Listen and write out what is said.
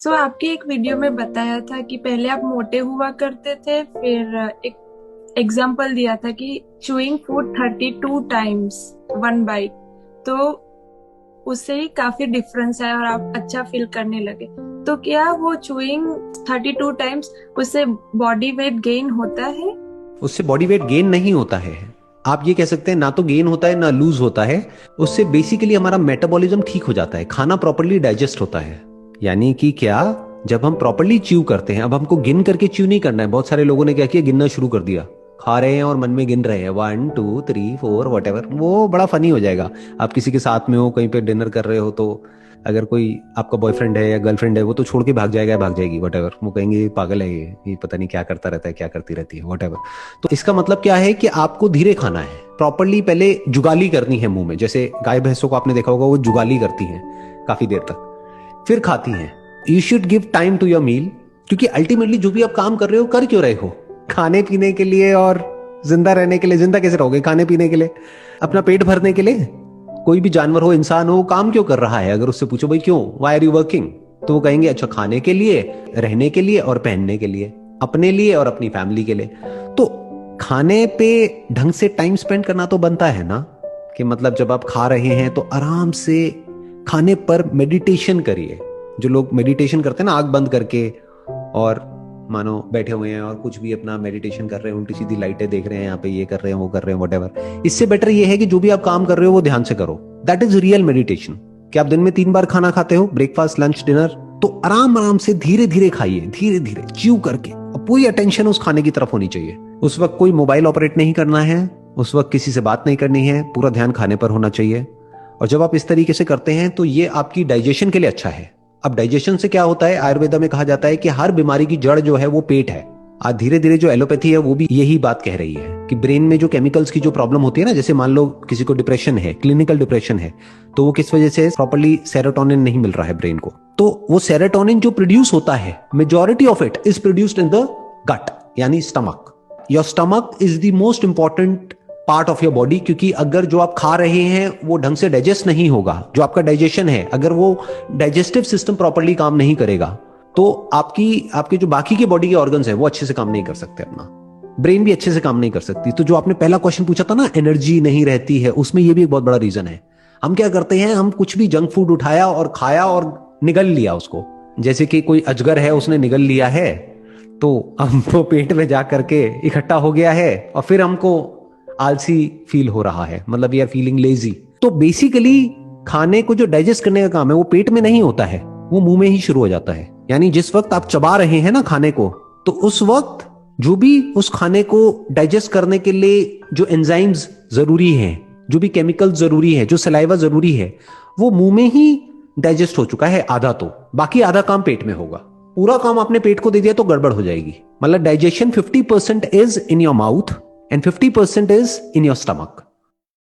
आपकी एक वीडियो में बताया था कि पहले आप मोटे हुआ करते थे, फिर एक एग्जाम्पल दिया था कि chewing food 32 times one byte, तो उससे ही काफी डिफरेंस है और आप अच्छा फील करने लगे। तो क्या वो चूइंग 32 टाइम्स उससे बॉडी वेट गेन होता है? उससे बॉडी वेट गेन नहीं होता है। आप ये कह सकते हैं ना तो गेन होता है ना लूज होता है। उससे बेसिकली हमारा मेटाबॉलिज्म ठीक हो जाता है, खाना प्रॉपरली डाइजेस्ट होता है। यानी कि क्या, जब हम प्रॉपरली च्यू करते हैं, अब हमको गिन करके च्यू नहीं करना है। बहुत सारे लोगों ने क्या किया, गिनना शुरू कर दिया, खा रहे हैं और मन में गिन रहे हैं 1 2 3 4 वट एवर। वो बड़ा फनी हो जाएगा। आप किसी के साथ में हो, कहीं पे डिनर कर रहे हो, तो अगर कोई आपका बॉयफ्रेंड है या गर्लफ्रेंड है, वो तो छोड़ के भाग जाएगा या भाग जाएगी, वट एवर। वो कहेंगे ये पागल है, ये पता नहीं क्या करता रहता है, क्या करती रहती है, वट एवर। तो इसका मतलब क्या है कि आपको धीरे खाना है, प्रॉपरली पहले जुगाली करनी है मुंह में। जैसे गाय भैंसों को आपने देखा होगा, वो जुगाली करती हैं काफी देर तक, फिर खाती हैं। You should give time to your meal, क्योंकि अल्टीमेटली जो भी आप काम कर रहे हो, कर क्यों रहे हो? खाने पीने के लिए और जिंदा रहने के लिए। जिंदा कैसे रहोगे? खाने पीने के लिए, अपना पेट भरने के लिए। कोई भी जानवर हो, इंसान हो, काम क्यों कर रहा है? अगर उससे पूछो भाई क्यों, वाई आर यू वर्किंग, तो वो कहेंगे अच्छा खाने के लिए, रहने के लिए और पहनने के लिए, अपने लिए और अपनी फैमिली के लिए। तो खाने पे ढंग से टाइम स्पेंड करना तो बनता है ना। कि मतलब जब आप खा रहे हैं तो आराम से खाने पर मेडिटेशन करिए। जो लोग मेडिटेशन करते हैं ना, आंख बंद करके, और मानो बैठे हुए हैं और कुछ भी अपना मेडिटेशन कर रहे हैं, उल्टी सीधी लाइटें देख रहे हैं, यहाँ पे ये कर रहे हैं, वो कर रहे हैं, वटेवर। इससे बेटर ये है कि जो भी आप काम कर रहे हो वो ध्यान से करो। That is real meditation. कि आप दिन में 3 बार खाना खाते हो, ब्रेकफास्ट लंच डिनर, तो आराम आराम से धीरे धीरे खाइए, धीरे धीरे च्यू करके, और पूरी अटेंशन उस खाने की तरफ होनी चाहिए। उस वक्त कोई मोबाइल ऑपरेट नहीं करना है, उस वक्त किसी से बात नहीं करनी है, पूरा ध्यान खाने पर होना चाहिए। और जब आप इस तरीके से करते हैं तो ये आपकी डाइजेशन के लिए अच्छा है। अब डाइजेशन से क्या होता है, आयुर्वेदा में कहा जाता है कि हर बीमारी की जड़ जो है वो पेट है। आज धीरे धीरे जो एलोपैथी है वो भी यही बात कह रही है कि ब्रेन में जो केमिकल्स की जो प्रॉब्लम होती है ना, जैसे मान लो किसी को डिप्रेशन है, क्लिनिकल डिप्रेशन है, तो वो किस वजह से, प्रॉपर्ली सेरोटोनिन नहीं मिल रहा है ब्रेन को। तो वो सेरोटोनिन जो प्रोड्यूस होता है, majority of it is produced in the gut, यानी stomach. Your stomach is the most important part of your body. क्योंकि अगर जो आप खा रहे हैं वो ढंग से डाइजेस्ट नहीं होगा, जो आपका डाइजेशन है, अगर वो डाइजेस्टिव सिस्टम प्रॉपर्ली काम नहीं करेगा, तो आपके जो बाकी के बॉडी के ऑर्गन्स हैं वो अच्छे से काम नहीं कर सकते, अपना ब्रेन भी अच्छे से काम नहीं कर सकती। तो जो आपने पहला क्वेश्चन पूछा था ना, एनर्जी नहीं रहती है, उसमें ये भी एक बहुत बड़ा रीजन है। हम क्या करते हैं, हम कुछ भी जंक फूड उठाया और खाया और निगल लिया उसको। जैसे कि कोई अजगर है, उसने निगल लिया है, तो हमको पेट में जा करके इकट्ठा हो गया है, और फिर हमको आलसी फील हो रहा है, मतलब वी आर फीलिंग लेजी। तो बेसिकली खाने को जो डाइजेस्ट करने का काम है वो पेट में नहीं होता है, वो मुंह में ही शुरू हो जाता है। यानी जिस वक्त आप चबा रहे हैं ना खाने को, तो उस वक्त जो भी उस खाने को डाइजेस्ट करने के लिए जो एंजाइम्स जरूरी हैं, जो भी केमिकल जरूरी है, जो सलाइवा जरूरी है, वो मुंह में ही डाइजेस्ट हो चुका है आधा। तो बाकी आधा काम पेट में होगा। पूरा काम आपने पेट को दे दिया तो गड़बड़ हो जाएगी। मतलब digestion 50% is in your mouth and 50% is in your stomach.